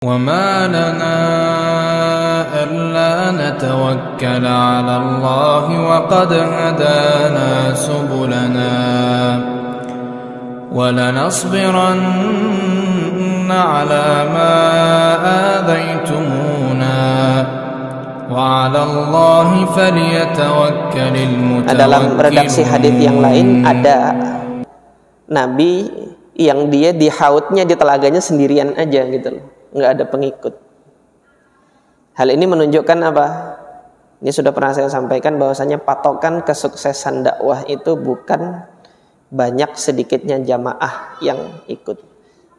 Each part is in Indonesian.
وَمَا لَنَا أَلَّا نَتَوَكَّلَ عَلَى اللَّهِ وَقَدْ هَدَانَا سُبُلَنَا وَلَنَصْبِرَنَّ عَلَى مَا آذَيْتُمُونَا وَعَلَى اللَّهِ فَلْيَتَوَكَّلِ الْمُتَوَكِّلُونَ. Dalam redaksi hadits yang lain ada Nabi yang dia di haudnya, di telaganya sendirian aja gitu loh, nggak ada pengikut. Hal ini menunjukkan apa? Ini sudah pernah saya sampaikan bahwasanya patokan kesuksesan dakwah itu bukan banyak sedikitnya jamaah yang ikut.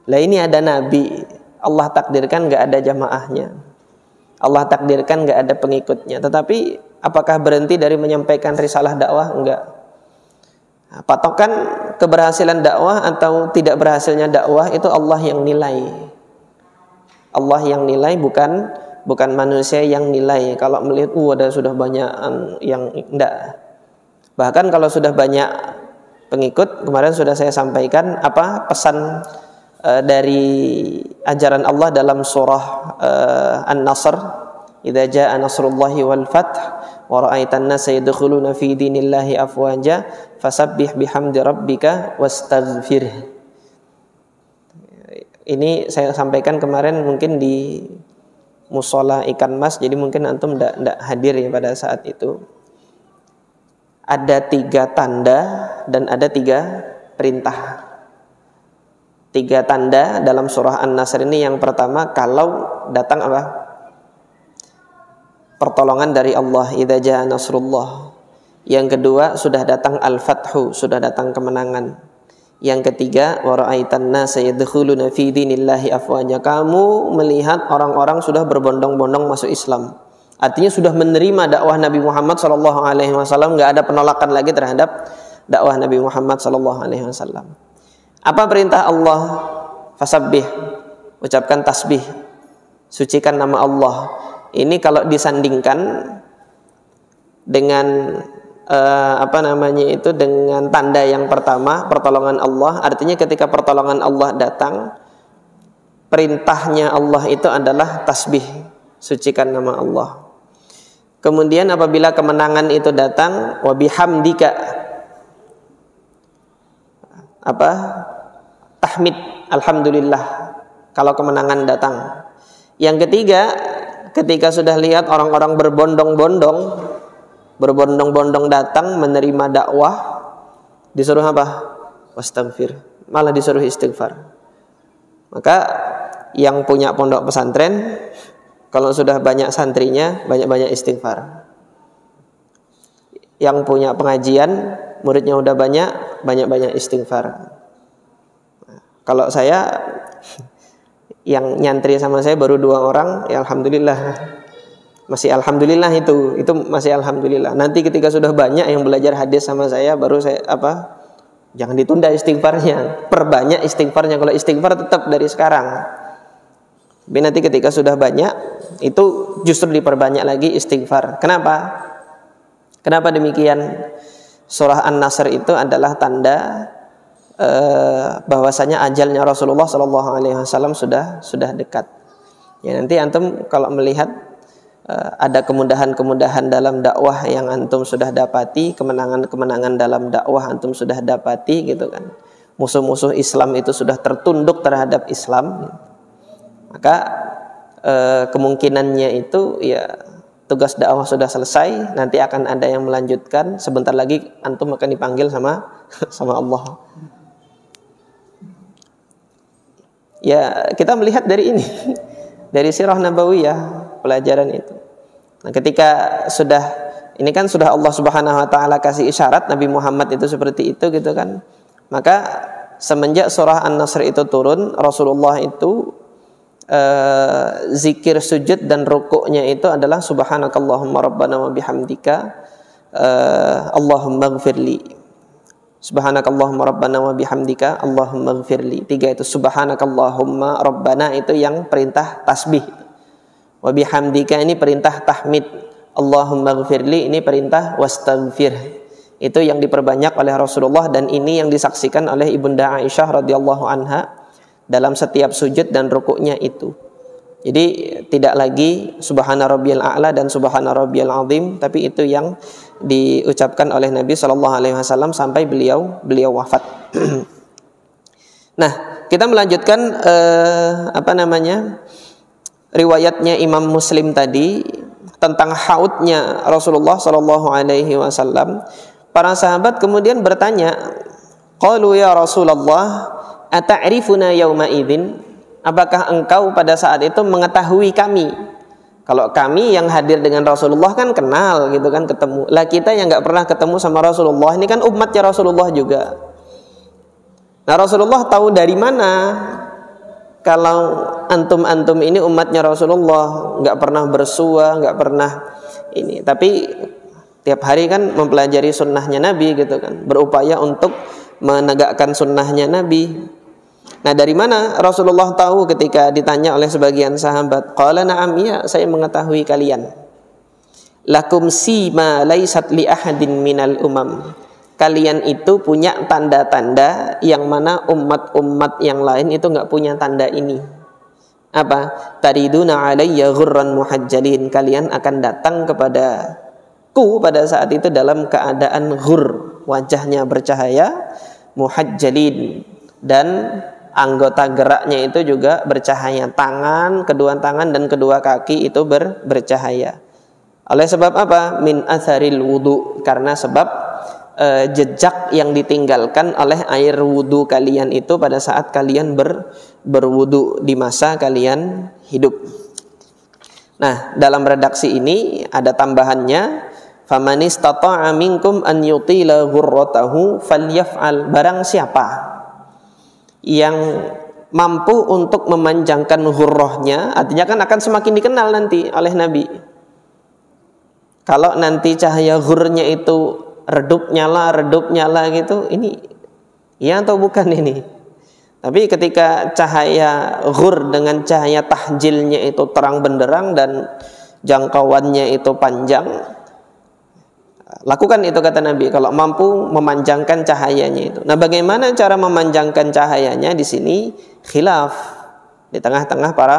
Lah ini ada Nabi, Allah takdirkan nggak ada jamaahnya, Allah takdirkan nggak ada pengikutnya. Tetapi apakah berhenti dari menyampaikan risalah dakwah? Enggak. Nah, patokan keberhasilan dakwah atau tidak berhasilnya dakwah itu Allah yang nilai. Allah yang nilai, bukan manusia yang nilai. Kalau melihat ada sudah banyak yang enggak. Bahkan kalau sudah banyak pengikut, kemarin sudah saya sampaikan apa pesan dari ajaran Allah dalam surah An-Nasr, "Idza jaa nasrullahi wal fath wa ra'aitan nasa yadkhuluna fi dinillahi afwaja fasabbih bihamdi rabbika wastaghfir." Ini saya sampaikan kemarin mungkin di Mushola Ikan Mas, jadi mungkin antum tidak hadir ya pada saat itu. Ada 3 tanda dan ada 3 perintah. 3 tanda dalam surah An-Nasr ini. Yang pertama, kalau datang apa? Pertolongan dari Allah, idza jaa nasrullah. Yang kedua, sudah datang al-fathu, sudah datang kemenangan. Yang ketiga, wa ra'aitan nasa yadkhuluna fi dinillahi afwaja. Kamu melihat orang-orang sudah berbondong-bondong masuk Islam. Artinya sudah menerima dakwah Nabi Muhammad SAW, nggak ada penolakan lagi terhadap dakwah Nabi Muhammad SAW. Apa perintah Allah? Fasabbih, ucapkan tasbih, sucikan nama Allah. Ini kalau disandingkan dengan dengan tanda yang pertama, pertolongan Allah, artinya ketika pertolongan Allah datang, perintahnya Allah itu adalah tasbih, sucikan nama Allah. Kemudian apabila kemenangan itu datang, wa bihamdika, tahmid, alhamdulillah kalau kemenangan datang. Yang ketiga, ketika sudah lihat orang-orang berbondong-bondong datang menerima dakwah, disuruh apa? Wastaghfir, malah disuruh istighfar. Maka yang punya pondok pesantren, kalau sudah banyak santrinya, banyak-banyak istighfar. Yang punya pengajian, muridnya udah banyak-banyak istighfar. Nah, kalau saya, yang nyantri sama saya baru 2 orang, ya alhamdulillah. Masih alhamdulillah itu masih alhamdulillah. Nanti ketika sudah banyak yang belajar hadis sama saya, baru saya jangan ditunda istighfarnya, perbanyak istighfarnya. Kalau istighfar tetap dari sekarang. Tapi nanti ketika sudah banyak, itu justru diperbanyak lagi istighfar. Kenapa? Kenapa demikian? Surah An-Nasr itu adalah tanda bahwasanya ajalnya Rasulullah SAW sudah dekat. Ya, nanti antum kalau melihat ada kemudahan-kemudahan dalam dakwah yang antum sudah dapati, kemenangan-kemenangan dalam dakwah antum sudah dapati gitu kan. Musuh-musuh Islam itu sudah tertunduk terhadap Islam. Maka kemungkinannya itu ya tugas dakwah sudah selesai, nanti akan ada yang melanjutkan, sebentar lagi antum akan dipanggil sama Allah. Ya, kita melihat dari ini, dari sirah nabawiyah, pelajaran itu. Nah, ketika sudah, ini kan sudah Allah Subhanahu wa taala kasih isyarat Nabi Muhammad itu seperti itu gitu kan. Maka semenjak surah An-Nasr itu turun, Rasulullah itu zikir sujud dan rukuknya itu adalah subhanakallahumma rabbana wa bihamdika Allahumma ighfirli. Subhanakallahumma rabbana wa bihamdika Allahumma ighfirli. 3 itu subhanakallahumma rabbana itu yang perintah tasbih. Wa bihamdika ini perintah tahmid. Allahumma ighfirli ini perintah wastaghfir. Itu yang diperbanyak oleh Rasulullah, dan ini yang disaksikan oleh Ibunda Aisyah radhiyallahu anha dalam setiap sujud dan rukuknya itu. Jadi tidak lagi subhana rabbiyal a'la dan subhana rabbiyal azim, tapi itu yang diucapkan oleh Nabi SAW sampai beliau wafat. Nah, kita melanjutkan riwayatnya Imam Muslim tadi tentang haudnya Rasulullah SAW. Para sahabat kemudian bertanya, qalu ya Rasulullah, ata'rifuna yauma idzin? Apakah engkau pada saat itu mengetahui kami? Kalau kami yang hadir dengan Rasulullah kan kenal gitu kan, ketemu. Lah kita yang nggak pernah ketemu sama Rasulullah, ini kan umatnya Rasulullah juga. Nah, Rasulullah tahu dari mana kalau antum ini umatnya Rasulullah, nggak pernah bersua, nggak pernah ini. Tapi tiap hari kan mempelajari sunnahnya Nabi gitu kan, berupaya untuk menegakkan sunnahnya Nabi. Nah, dari mana Rasulullah tahu ketika ditanya oleh sebagian sahabat? Qala na'am, iya, saya mengetahui kalian. Lakum sima laisat li ahadin minal umam. Kalian itu punya tanda-tanda yang mana umat-umat yang lain itu enggak punya tanda ini. Apa? Tariduna alayya ghurran muhajjalin. Kalian akan datang kepadaku pada saat itu dalam keadaan ghur, wajahnya bercahaya, muhajjalin, dan anggota geraknya itu juga bercahaya, kedua tangan dan kedua kaki itu bercahaya. Oleh sebab apa? Min atharil wudu, karena sebab jejak yang ditinggalkan oleh air wudu kalian itu pada saat kalian berwudu di masa kalian hidup. Nah, dalam redaksi ini ada tambahannya, famanistata'a minkum an yutila ghurratahu falyaf'al. Barang siapa yang mampu untuk memanjangkan ghurrahnya, artinya kan akan semakin dikenal nanti oleh Nabi. Kalau nanti cahaya ghurnya itu redup nyala gitu, ini ya atau bukan ini? Tapi ketika cahaya ghur dengan cahaya tahjilnya itu terang benderang dan jangkauannya itu panjang, lakukan itu kata Nabi kalau mampu memanjangkan cahayanya itu. Nah, bagaimana cara memanjangkan cahayanya di sini khilaf di tengah-tengah para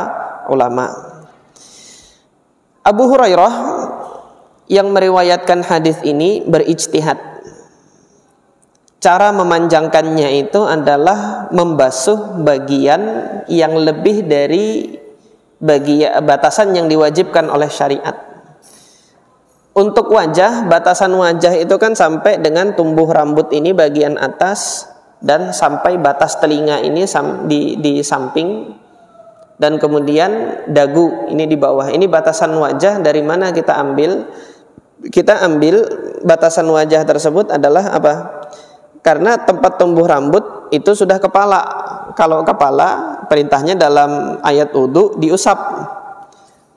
ulama. Abu Hurairah yang meriwayatkan hadis ini berijtihad. Cara memanjangkannya itu adalah membasuh bagian yang lebih dari batasan yang diwajibkan oleh syariat. Untuk wajah, batasan wajah itu kan sampai dengan tumbuh rambut ini bagian atas, dan sampai batas telinga ini di samping, dan kemudian dagu ini di bawah. Ini batasan wajah. Dari mana kita ambil? Kita ambil batasan wajah tersebut adalah apa? Karena tempat tumbuh rambut itu sudah kepala. Kalau kepala, perintahnya dalam ayat wudu diusap.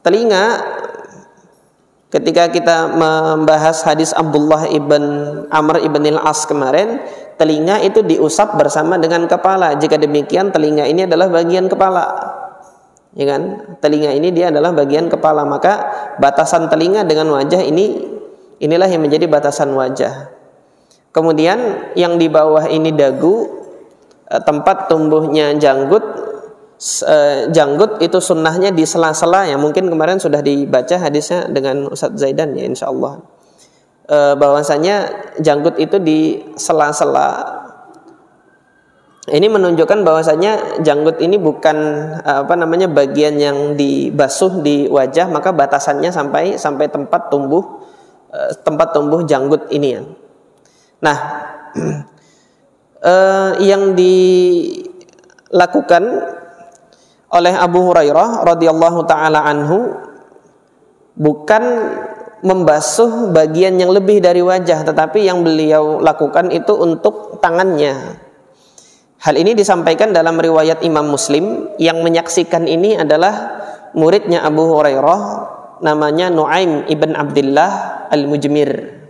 Telinga, ketika kita membahas hadis Abdullah ibn Amr ibn al-As kemarin, telinga itu diusap bersama dengan kepala. Jika demikian, telinga ini adalah bagian kepala, ya kan? Telinga ini dia adalah bagian kepala, maka batasan telinga dengan wajah inilah yang menjadi batasan wajah. Kemudian yang di bawah ini dagu, tempat tumbuhnya janggut. Janggut itu sunnahnya di sela-sela, ya mungkin kemarin sudah dibaca hadisnya dengan Ustadz Zaidan ya insyaallah, bahwasanya janggut itu di sela-sela. Ini menunjukkan bahwasanya janggut ini bukan bagian yang dibasuh di wajah, maka batasannya sampai tempat tumbuh janggut ini ya. Nah, yang dilakukan oleh Abu Hurairah radhiyallahu taala anhu bukan membasuh bagian yang lebih dari wajah, tetapi yang beliau lakukan itu untuk tangannya. Hal ini disampaikan dalam riwayat Imam Muslim. Yang menyaksikan ini adalah muridnya Abu Hurairah, namanya Nu'aim ibn Abdullah al-Mujmir.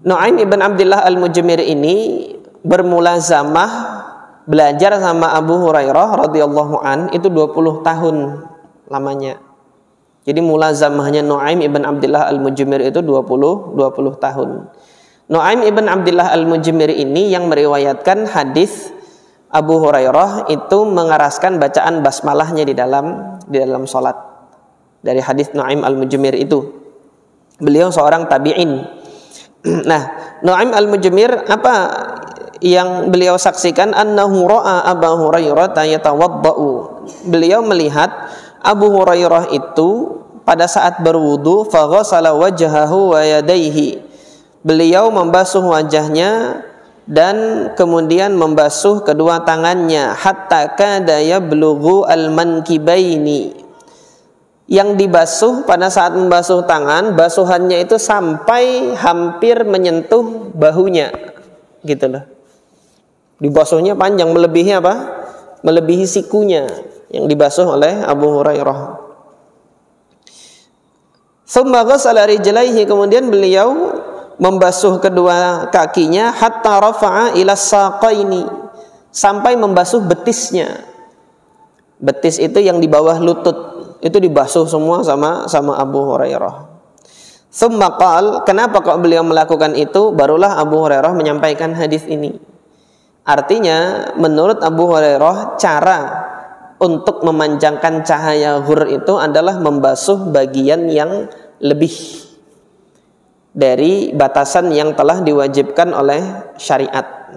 Nu'aim ibn Abdullah al-Mujmir ini bermulazamah belajar sama Abu Hurairah radhiyallahu an itu 20 tahun lamanya. Jadi mulazamahnya Nu'aim ibn Abdullah al-Mujmir itu 20 tahun. Nu'aim ibn Abdullah al-Mujmir ini yang meriwayatkan hadis Abu Hurairah itu mengeraskan bacaan basmalahnya di dalam di dalam salat. Dari hadis Nu'aim al-Mujmir itu. Beliau seorang tabi'in. Nah, Nu'aim al-Mujmir apa yang beliau saksikan? Annahu ra'a Abu Hurairah yatawaddau. Beliau melihat Abu Hurairah itu pada saat berwudu, faghasala wajhahu wa yadayhi. Beliau membasuh wajahnya dan kemudian membasuh kedua tangannya, hatta kada yablughu al-mankibaini. Yang dibasuh pada saat membasuh tangan, basuhannya itu sampai hampir menyentuh bahunya, gitu loh. Dibasuhnya panjang, melebihi apa? Melebihi sikunya yang dibasuh oleh Abu Hurairah. Tsumma ghassala rijlaihi, kemudian beliau membasuh kedua kakinya, hatta rafa'a ila saqaini, sampai membasuh betisnya. Betis itu yang di bawah lutut, itu dibasuh semua sama Abu Hurairah. Tsumma qala, kenapa kok beliau melakukan itu? Barulah Abu Hurairah menyampaikan hadis ini. Artinya menurut Abu Hurairah, cara untuk memanjangkan cahaya ghur itu adalah membasuh bagian yang lebih dari batasan yang telah diwajibkan oleh syariat.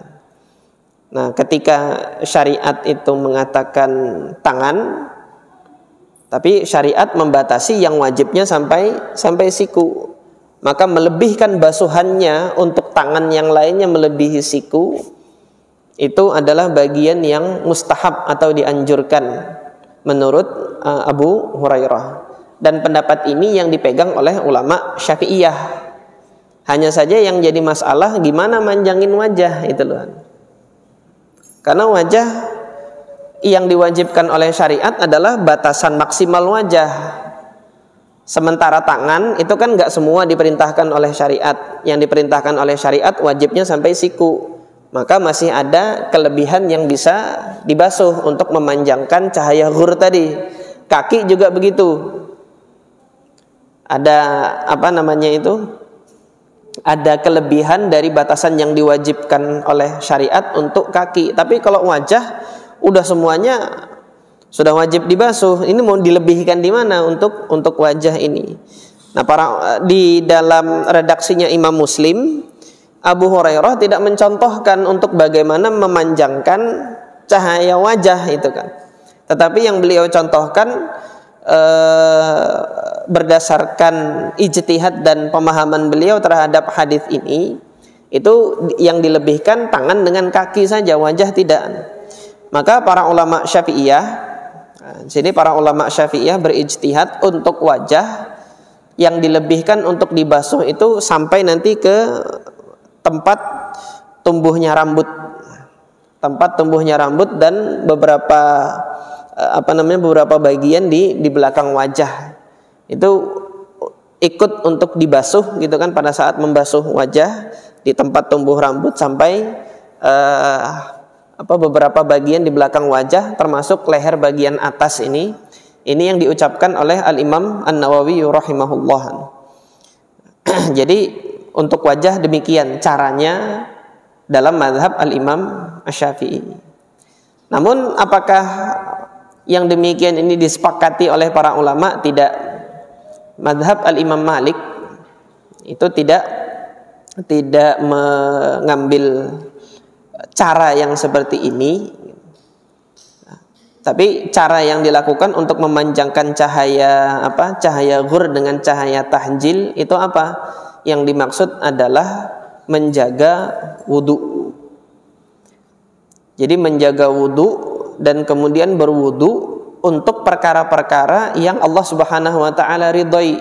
Nah, ketika syariat itu mengatakan tangan, tapi syariat membatasi yang wajibnya sampai siku, maka melebihkan basuhannya untuk tangan yang lainnya melebihi siku, itu adalah bagian yang mustahab atau dianjurkan menurut Abu Hurairah. Dan pendapat ini yang dipegang oleh ulama Syafi'iyah. Hanya saja yang jadi masalah gimana manjangin wajah itu loh. Karena wajah yang diwajibkan oleh syariat adalah batasan maksimal wajah. Sementara tangan itu kan nggak semua diperintahkan oleh syariat. Yang diperintahkan oleh syariat wajibnya sampai siku. Maka masih ada kelebihan yang bisa dibasuh untuk memanjangkan cahaya ghur tadi. Kaki juga begitu. Ada apa namanya itu? Ada kelebihan dari batasan yang diwajibkan oleh syariat untuk kaki. Tapi kalau wajah udah semuanya sudah wajib dibasuh. Ini mau dilebihkan di mana untuk wajah ini? Nah, di dalam redaksinya Imam Muslim, Abu Hurairah tidak mencontohkan untuk bagaimana memanjangkan cahaya wajah itu kan. Tetapi yang beliau contohkan berdasarkan ijtihad dan pemahaman beliau terhadap hadis ini, itu yang dilebihkan tangan dengan kaki saja, wajah tidak. Maka para ulama Syafi'iyah, sini para ulama Syafi'iyah berijtihad untuk wajah yang dilebihkan untuk dibasuh itu sampai nanti ke tempat tumbuhnya rambut, dan beberapa beberapa bagian di belakang wajah itu ikut untuk dibasuh gitu kan, pada saat membasuh wajah di tempat tumbuh rambut sampai beberapa bagian di belakang wajah termasuk leher bagian atas ini yang diucapkan oleh Al-Imam An-Nawawi rahimahullah. Jadi untuk wajah demikian caranya dalam mazhab Al-Imam Asy-Syafi'i. Namun apakah yang demikian ini disepakati oleh para ulama? Tidak. Mazhab Al-Imam Malik itu tidak mengambil cara yang seperti ini. Tapi cara yang dilakukan untuk memanjangkan cahaya ghur dengan cahaya tahjil itu apa? Yang dimaksud adalah menjaga wudu. Jadi menjaga wudu dan kemudian berwudu untuk perkara-perkara yang Allah Subhanahu wa taala ridhoi,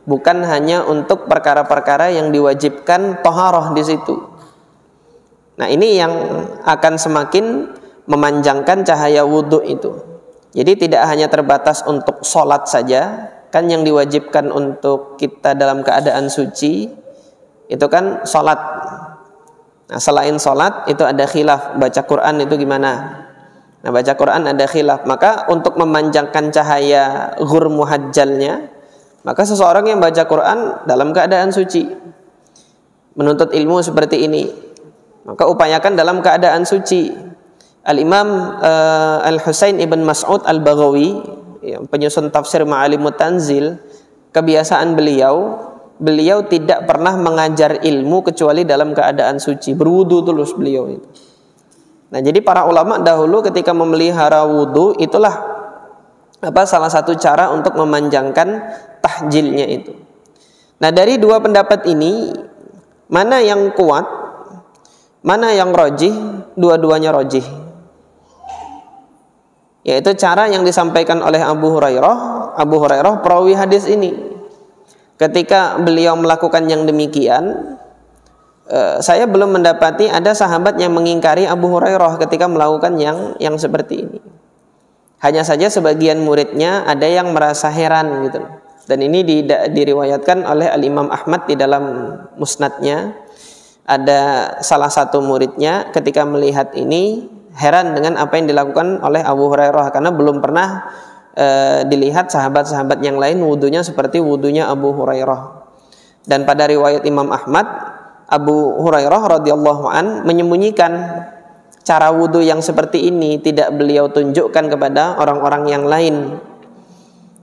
bukan hanya untuk perkara-perkara yang diwajibkan thaharah di situ. Nah, ini yang akan semakin memanjangkan cahaya wudu itu. Jadi tidak hanya terbatas untuk sholat saja, kan yang diwajibkan untuk kita dalam keadaan suci itu kan sholat. Nah, selain sholat itu ada khilaf, baca Quran itu gimana? Nah, baca Quran ada khilaf. Maka untuk memanjangkan cahaya ghur muhajjalnya, maka seseorang yang baca Quran dalam keadaan suci, menuntut ilmu seperti ini, maka upayakan dalam keadaan suci. Al-Imam Al-Husain ibn Mas'ud Al-Baghawi penyusun tafsir Ma'alimut Tanzil, kebiasaan beliau tidak pernah mengajar ilmu kecuali dalam keadaan suci, berwudu terus beliau itu. Nah, jadi para ulama dahulu ketika memelihara wudu, itulah salah satu cara untuk memanjangkan tahjilnya itu. Nah, dari dua pendapat ini, mana yang kuat, mana yang rajih? Dua-duanya rajih. Yaitu cara yang disampaikan oleh Abu Hurairah perawi hadis ini. Ketika beliau melakukan yang demikian, saya belum mendapati ada sahabat yang mengingkari Abu Hurairah ketika melakukan yang seperti ini. Hanya saja sebagian muridnya ada yang merasa heran gitu. Dan ini diriwayatkan oleh Al-Imam Ahmad di dalam musnadnya. Ada salah satu muridnya ketika melihat ini heran dengan apa yang dilakukan oleh Abu Hurairah, karena belum pernah dilihat sahabat-sahabat yang lain wudunya seperti wudunya Abu Hurairah. Dan pada riwayat Imam Ahmad, Abu Hurairah radhiyallahu an menyembunyikan cara wudu yang seperti ini, tidak beliau tunjukkan kepada orang-orang yang lain.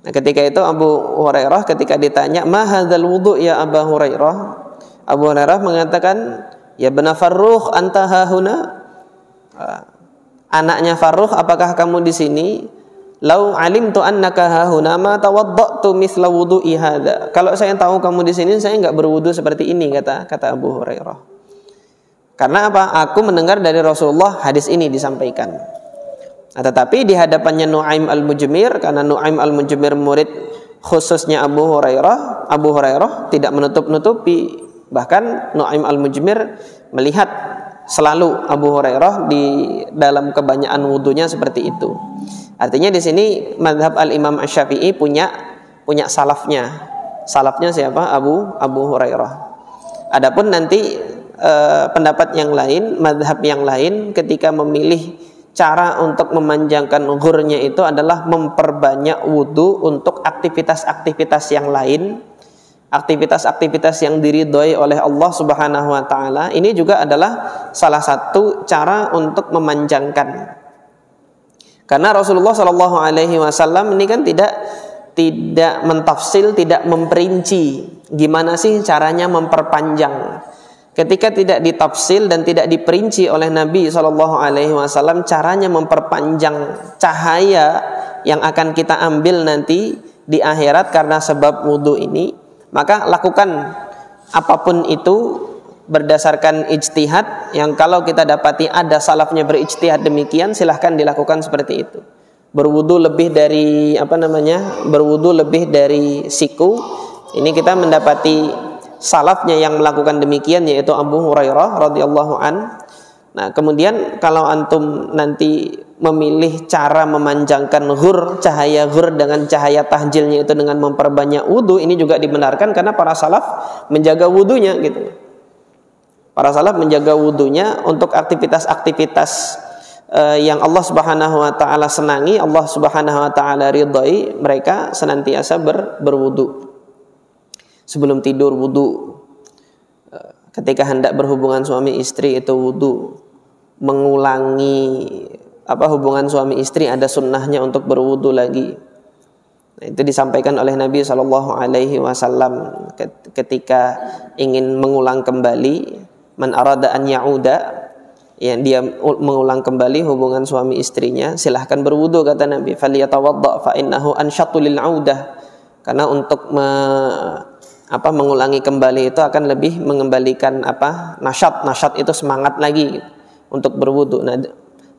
Nah, ketika itu Abu Hurairah ketika ditanya, "Ma hadzal wudu ya Abu Hurairah?" Abu Hurairah mengatakan, "Ya bena Farrukh, anta hahuna?" Anaknya Farrukh, apakah kamu di sini? "Lau alimtu annaka hahuna ma tawaddatu mithla wudu'i hadza." Kalau saya tahu kamu di sini, saya enggak berwudu seperti ini, kata Abu Hurairah. Karena apa? Aku mendengar dari Rasulullah hadis ini disampaikan. Nah, tetapi di hadapannya Nu'aim al-Mujmir, karena Nu'aim al-Mujmir murid khususnya Abu Hurairah tidak menutup-nutupi. Bahkan Nu'aim al-Mujmir melihat selalu Abu Hurairah di dalam kebanyakan wudunya seperti itu. Artinya di sini mazhab Al-Imam Asy-Syafi'i punya salafnya. Salafnya siapa? Abu Hurairah. Adapun nanti pendapat yang lain, mazhab yang lain ketika memilih cara untuk memanjangkan ghurnya itu adalah memperbanyak wudu untuk aktivitas-aktivitas yang lain, aktivitas-aktivitas yang diridhoi oleh Allah Subhanahu wa taala. Ini juga adalah salah satu cara untuk memanjangkan. Karena Rasulullah Shallallahu Alaihi Wasallam ini kan tidak mentafsil, tidak memperinci gimana sih caranya memperpanjang. Ketika tidak ditafsil dan tidak diperinci oleh Nabi Shallallahu Alaihi Wasallam caranya memperpanjang cahaya yang akan kita ambil nanti di akhirat karena sebab wudhu ini, maka lakukan apapun itu berdasarkan ijtihad, yang kalau kita dapati ada salafnya berijtihad demikian, silahkan dilakukan seperti itu. Berwudu lebih dari berwudu lebih dari siku. Ini kita mendapati salafnya yang melakukan demikian, yaitu Abu Hurairah radhiyallahu an. Nah, kemudian kalau antum nanti memilih cara memanjangkan cahaya ghur dengan cahaya tahjilnya itu dengan memperbanyak wudu, ini juga dibenarkan karena para salaf menjaga wudunya gitu. Para salaf menjaga wudunya untuk aktivitas-aktivitas yang Allah Subhanahu wa taala senangi, Allah Subhanahu wa taala ridhai, mereka senantiasa berwudu. Sebelum tidur wudu, ketika hendak berhubungan suami istri itu wudu, mengulangi hubungan suami istri ada sunnahnya untuk berwudu lagi. Nah, itu disampaikan oleh Nabi Shallallahu Alaihi Wasallam ketika ingin mengulang kembali. Man arada an ya'uda, yang dia mengulang kembali hubungan suami istrinya, silahkan berwudu kata Nabi. Falyatawadda fa innahu ansyatu lil 'audah. Karena untuk mengulangi kembali itu akan lebih mengembalikan nasyat itu semangat lagi untuk berwudu. Nah,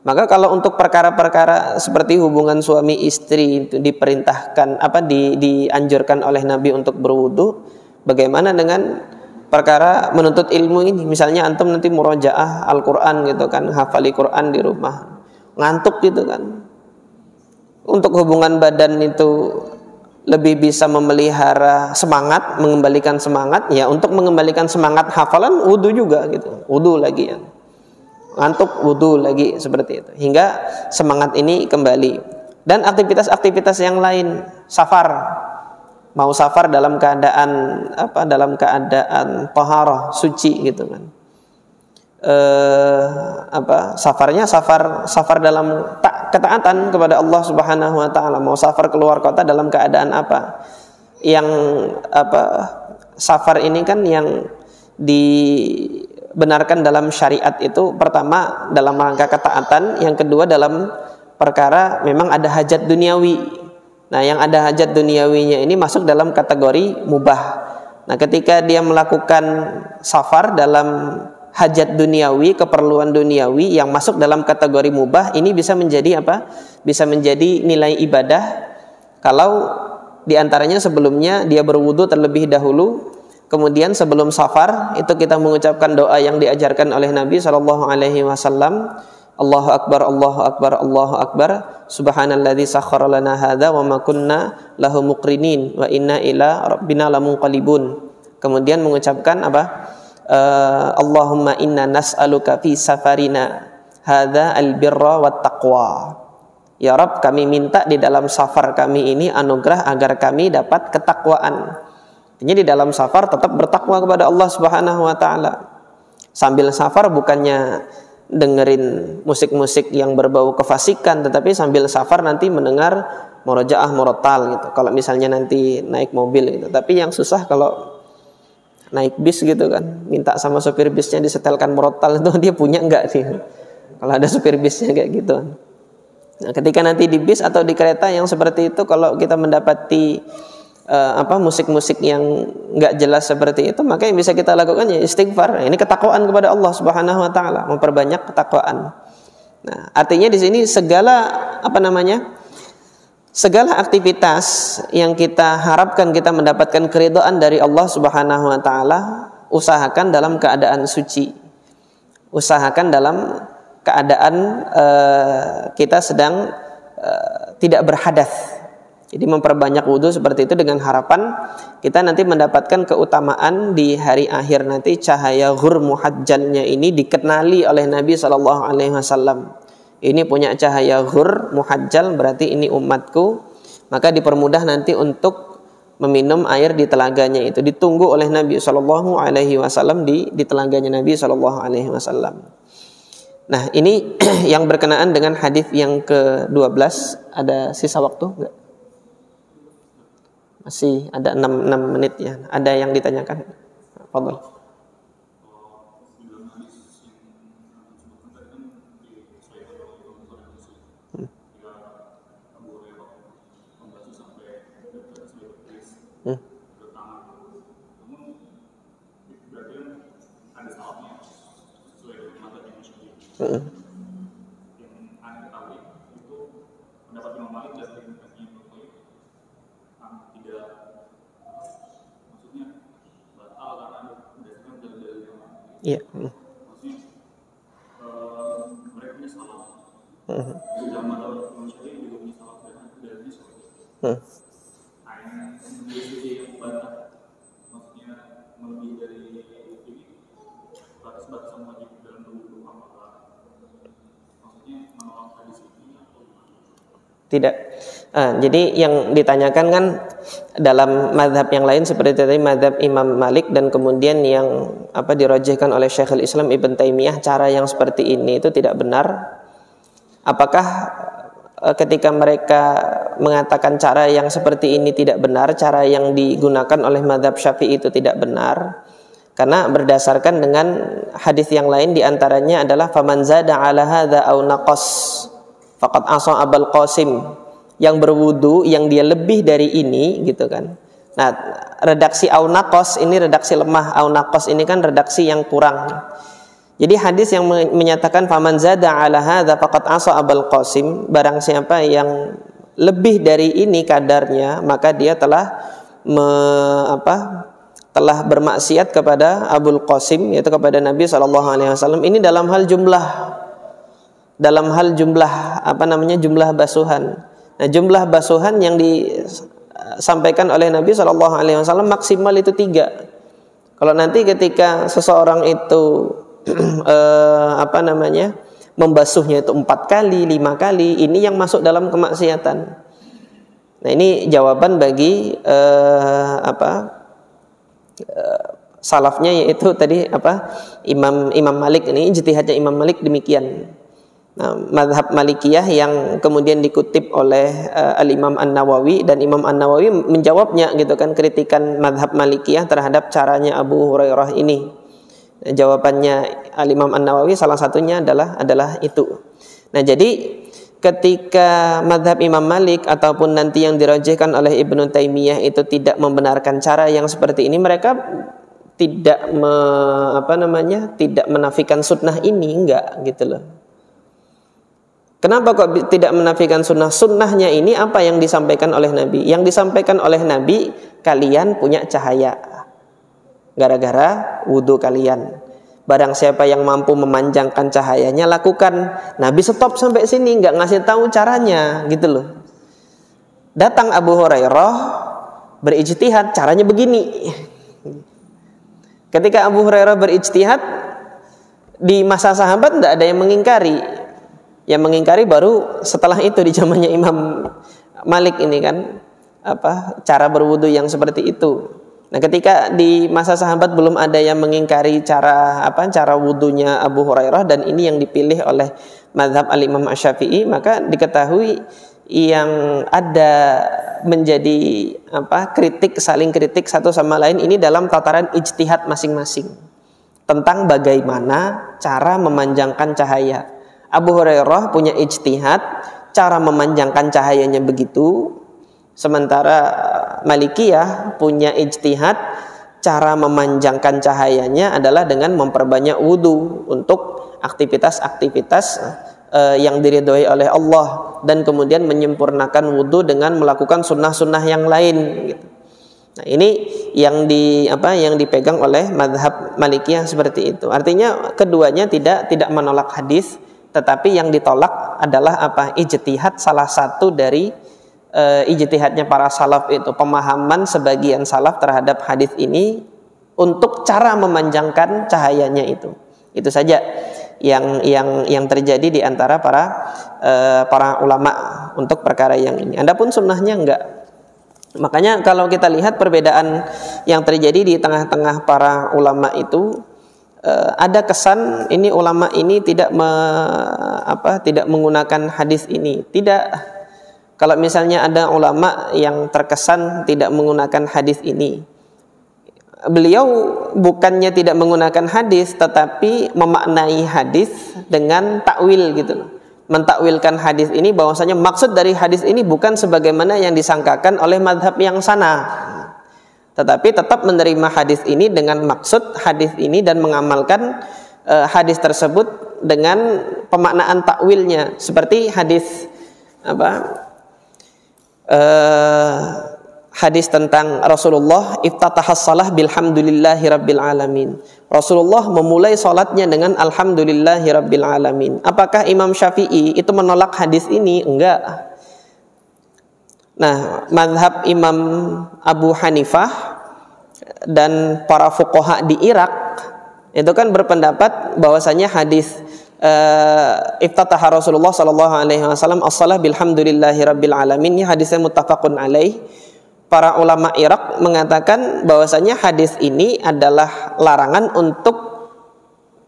maka kalau untuk perkara-perkara seperti hubungan suami istri itu diperintahkan dianjurkan oleh Nabi untuk berwudu, bagaimana dengan perkara menuntut ilmu ini? Misalnya antum nanti murojaah Al-Quran gitu kan, hafali Quran di rumah, ngantuk gitu kan. Untuk hubungan badan itu lebih bisa memelihara semangat, mengembalikan semangat. Ya, untuk mengembalikan semangat hafalan wudu juga gitu, wudu lagi ya. Ngantuk wudu lagi seperti itu, hingga semangat ini kembali. Dan aktivitas-aktivitas yang lain, mau safar dalam keadaan taharah, suci gitu kan. safarnya safar dalam ketaatan kepada Allah Subhanahu wa taala, mau safar keluar kota dalam keadaan apa. Yang safar ini kan yang dibenarkan dalam syariat itu pertama dalam rangka ketaatan, yang kedua dalam perkara memang ada hajat duniawi. Nah, yang ada hajat duniawinya ini masuk dalam kategori mubah. Nah, ketika dia melakukan safar dalam hajat duniawi, keperluan duniawi yang masuk dalam kategori mubah, ini bisa menjadi apa? Bisa menjadi nilai ibadah kalau diantaranya sebelumnya dia berwudu terlebih dahulu, kemudian sebelum safar itu kita mengucapkan doa yang diajarkan oleh Nabi SAW. Allahu Akbar, Allahu Akbar, Allahu Akbar, Subhanalladzi sakhkhara lana hadza wa ma kunna lahu muqrinin wa inna ila rabbina lamunqalibun. Kemudian mengucapkan apa? Allahumma inna nas'aluka fi safarina hadza albirra wat taqwa. Ya Rabb, kami minta di dalam safar kami ini anugerah agar kami dapat ketakwaan. Artinya di dalam safar tetap bertakwa kepada Allah Subhanahu wa taala. Sambil safar bukannya dengerin musik-musik yang berbau kefasikan, tetapi sambil safar nanti mendengar murojaah murotal gitu. Kalau misalnya nanti naik mobil gitu. Tapi yang susah kalau naik bis gitu kan, minta sama supir bisnya disetelkan murotal, itu dia punya enggak sih? Kalau ada supir bisnya kayak gitu. Nah, ketika nanti di bis atau di kereta yang seperti itu, kalau kita mendapati musik-musik yang enggak jelas seperti itu, maka yang bisa kita lakukan ya istighfar. Nah, ini ketakwaan kepada Allah Subhanahu wa taala, memperbanyak ketakwaan. Nah, artinya di sini segala aktivitas yang kita harapkan kita mendapatkan keridhaan dari Allah Subhanahu wa taala, usahakan dalam keadaan suci. Usahakan dalam keadaan kita sedang tidak berhadas. Jadi memperbanyak wudu seperti itu dengan harapan kita nanti mendapatkan keutamaan di hari akhir nanti, cahaya ghur muhajjalnya ini dikenali oleh Nabi SAW. Ini punya cahaya ghur muhajjal, berarti ini umatku, maka dipermudah nanti untuk meminum air di telaganya itu. Ditunggu oleh Nabi SAW di telaganya Nabi SAW. Nah, ini yang berkenaan dengan hadis yang ke-12. Ada sisa waktu enggak? Masih ada 6 menit ya. Ada yang ditanyakan? Fadhal. Iya. Tidak. Jadi yang ditanyakan kan dalam mazhab yang lain seperti tadi mazhab Imam Malik, dan kemudian yang dirajihkan oleh Syekhul Islam Ibn Taimiyah, cara yang seperti ini itu tidak benar. Apakah ketika mereka mengatakan cara yang seperti ini tidak benar, cara yang digunakan oleh mazhab Syafi'i itu tidak benar? Karena berdasarkan dengan hadis yang lain, diantaranya adalah faman zada ala hadza aw naqas faqad asa Abul Qasim, yang berwudu yang dia lebih dari ini gitu kan. Nah, redaksi au naqas ini redaksi lemah, au naqas ini kan redaksi yang kurang. Jadi hadis yang menyatakan faman zada ala hadza faqad asa Abul Qasim, barang siapa yang lebih dari ini kadarnya, maka dia telah bermaksiat kepada Abul Qasim, yaitu kepada Nabi SAW. Ini dalam hal jumlah jumlah basuhan. Nah, jumlah basuhan yang disampaikan oleh Nabi SAW maksimal itu 3. Kalau nanti ketika seseorang itu membasuhnya itu 4 kali, 5 kali, ini yang masuk dalam kemaksiatan. Nah, ini jawaban bagi salafnya, yaitu tadi Imam Malik. Ini ijtihadnya Imam Malik demikian. Nah, mazhab Malikiyah yang kemudian dikutip oleh Al-Imam An-Nawawi, dan Imam An-Nawawi menjawabnya gitu kan, kritikan mazhab Malikiyah terhadap caranya Abu Hurairah ini. Jawabannya Al-Imam An-Nawawi salah satunya adalah itu. Nah, jadi ketika mazhab Imam Malik ataupun nanti yang dirajihkan oleh Ibnu Taimiyah itu tidak membenarkan cara yang seperti ini, mereka tidak tidak menafikan sunnah ini, enggak gitu loh. Kenapa kok tidak menafikan sunnah? Sunnahnya ini apa yang disampaikan oleh Nabi? Yang disampaikan oleh Nabi, kalian punya cahaya gara-gara wudhu kalian. Barang siapa yang mampu memanjangkan cahayanya, lakukan. Nabi stop sampai sini, nggak ngasih tahu caranya, gitu loh. Datang Abu Hurairah berijtihad, caranya begini. Ketika Abu Hurairah berijtihad, di masa sahabat tidak ada yang mengingkari. Yang mengingkari baru setelah itu di zamannya Imam Malik ini kan, cara berwudu yang seperti itu. Nah, ketika di masa sahabat belum ada yang mengingkari cara wudunya Abu Hurairah, dan ini yang dipilih oleh mazhab Al-Imam Asy-Syafi'i, maka diketahui yang ada menjadi saling kritik satu sama lain ini dalam tataran ijtihad masing-masing tentang bagaimana cara memanjangkan cahaya. Abu Hurairah punya ijtihad cara memanjangkan cahayanya begitu, sementara Malikiyah punya ijtihad cara memanjangkan cahayanya adalah dengan memperbanyak wudu untuk aktivitas-aktivitas yang diridhoi oleh Allah, dan kemudian menyempurnakan wudu dengan melakukan sunnah-sunnah yang lain gitu. Nah, ini yang dipegang oleh mazhab Malikiyah seperti itu. Artinya keduanya tidak menolak hadis, tetapi yang ditolak adalah ijtihad salah satu dari ijtihadnya para salaf itu, pemahaman sebagian salaf terhadap hadis ini untuk cara memanjangkan cahayanya itu. Itu saja yang terjadi di antara para ulama untuk perkara yang ini. Adapun sunnahnya enggak. Makanya kalau kita lihat perbedaan yang terjadi di tengah-tengah para ulama itu, ada kesan ini ulama ini tidak menggunakan hadis ini. Tidak. Kalau misalnya ada ulama yang terkesan tidak menggunakan hadis ini, beliau bukannya tidak menggunakan hadis, tetapi memaknai hadis dengan takwil gitu. Mentakwilkan hadis ini bahwasanya maksud dari hadis ini bukan sebagaimana yang disangkakan oleh mazhab yang sana, tetapi tetap menerima hadis ini dengan maksud hadis ini dan mengamalkan hadis tersebut dengan pemaknaan takwilnya, seperti hadis hadis tentang Rasulullah iftatahas shalah bilhamdulillahi rabbil alamin. Rasulullah memulai salatnya dengan alhamdulillahi rabbil alamin. Apakah Imam Syafi'i itu menolak hadis ini? Enggak. Nah, mazhab Imam Abu Hanifah dan para fuqaha di Irak itu kan berpendapat bahwasanya hadis iftataha Rasulullah sallallahu alaihi wasallam as-shalah bilhamdulillahi rabbil alamin, ini hadisnya muttafaqun alaih. Para ulama Irak mengatakan bahwasanya hadis ini adalah larangan untuk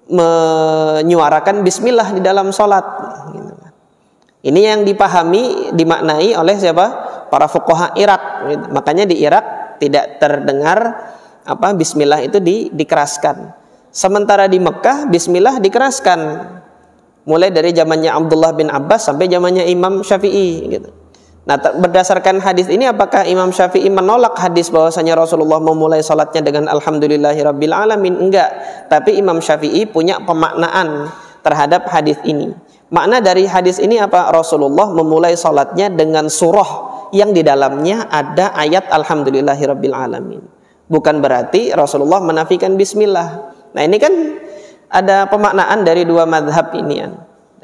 menyuarakan bismillah di dalam salat. Ini yang dimaknai oleh siapa? Para fuqaha Irak. Makanya di Irak tidak terdengar bismillah itu dikeraskan. Sementara di Mekah bismillah dikeraskan. Mulai dari zamannya Abdullah bin Abbas sampai zamannya Imam Syafi'i gitu. Nah, berdasarkan hadis ini, apakah Imam Syafi'i menolak hadis bahwasanya Rasulullah memulai salatnya dengan alhamdulillahirabbil alamin? Enggak. Tapi Imam Syafi'i punya pemaknaan terhadap hadis ini. Makna dari hadis ini apa? Rasulullah memulai salatnya dengan surah yang di dalamnya ada ayat alhamdulillahirabbil alamin. Bukan berarti Rasulullah menafikan bismillah. Nah, ini kan ada pemaknaan dari dua mazhab ini,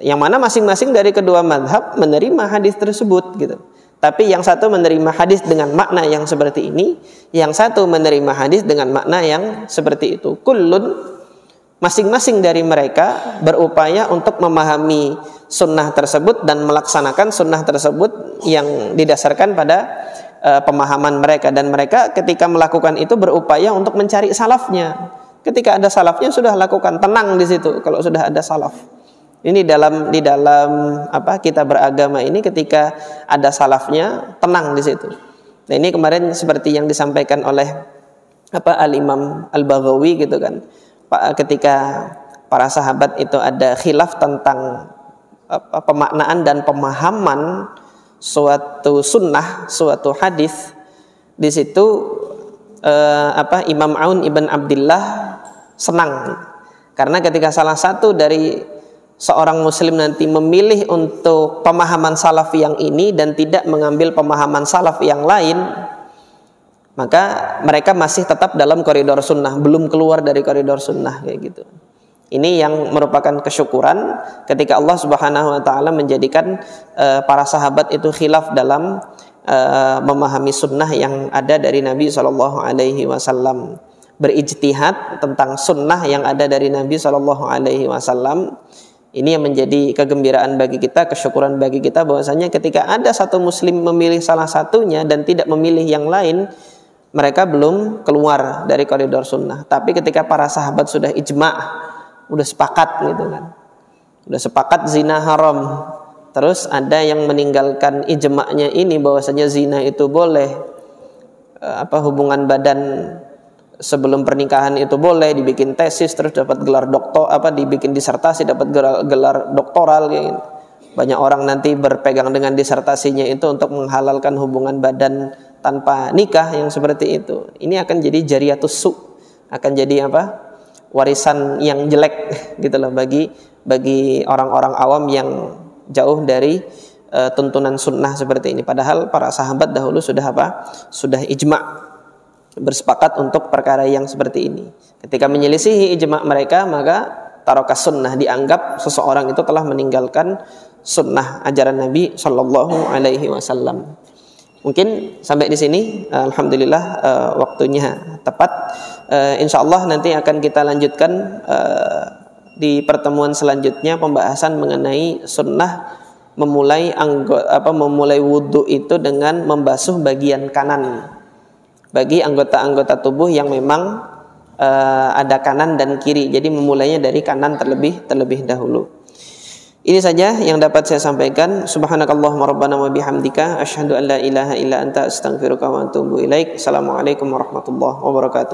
yang mana masing-masing dari kedua mazhab menerima hadis tersebut gitu. Tapi yang satu menerima hadis dengan makna yang seperti ini, yang satu menerima hadis dengan makna yang seperti itu. Kullun, masing-masing dari mereka berupaya untuk memahami sunnah tersebut dan melaksanakan sunnah tersebut yang didasarkan pada pemahaman mereka, dan mereka ketika melakukan itu berupaya untuk mencari salafnya. Ketika ada salafnya sudah lakukan, tenang di situ kalau sudah ada salaf. Ini di dalam kita beragama ini, ketika ada salafnya tenang di situ. Nah, ini kemarin seperti yang disampaikan oleh Al-Imam Al-Baghawi gitu kan. Ketika para sahabat itu ada khilaf tentang pemaknaan dan pemahaman suatu sunnah, suatu hadis, di situ Imam Aun ibn Abdillah senang karena ketika salah satu dari seorang muslim nanti memilih untuk pemahaman salaf yang ini dan tidak mengambil pemahaman salaf yang lain, maka mereka masih tetap dalam koridor sunnah, belum keluar dari koridor sunnah kayak gitu. Ini yang merupakan kesyukuran ketika Allah Subhanahu wa taala menjadikan para sahabat itu khilaf dalam memahami sunnah yang ada dari Nabi sallallahu alaihi wasallam. Berijtihad tentang sunnah yang ada dari Nabi sallallahu alaihi wasallam. Ini yang menjadi kegembiraan bagi kita, kesyukuran bagi kita, bahwasanya ketika ada satu muslim memilih salah satunya dan tidak memilih yang lain, mereka belum keluar dari koridor sunnah. Tapi ketika para sahabat sudah ijma', udah sepakat gitu kan, udah sepakat zina haram, terus ada yang meninggalkan ijma'nya ini bahwasanya zina itu boleh, hubungan badan sebelum pernikahan itu boleh, dibikin tesis terus dapat gelar doktor, dibikin disertasi dapat gelar doktoral gitu. Banyak orang nanti berpegang dengan disertasinya itu untuk menghalalkan hubungan badan tanpa nikah yang seperti itu. Ini akan jadi jariyatus su', akan jadi warisan yang jelek gitu loh bagi orang-orang awam yang jauh dari tuntunan sunnah seperti ini. Padahal para sahabat dahulu sudah ijma', bersepakat untuk perkara yang seperti ini. Ketika menyelisihi ijma' mereka, maka tarokas sunnah, dianggap seseorang itu telah meninggalkan sunnah ajaran Nabi Shallallahu Alaihi Wasallam. Mungkin sampai di sini, alhamdulillah waktunya tepat. Insyaallah nanti akan kita lanjutkan di pertemuan selanjutnya pembahasan mengenai sunnah memulai wudhu itu dengan membasuh bagian kanan bagi anggota-anggota tubuh yang memang ada kanan dan kiri. Jadi memulainya dari kanan terlebih dahulu. Ini saja yang dapat saya sampaikan. Subhanakallahumma rabbana wa bihamdika asyhadu an la ilaha illa anta astaghfiruka wa atubu ilaik. Assalamualaikum warahmatullahi wabarakatuh.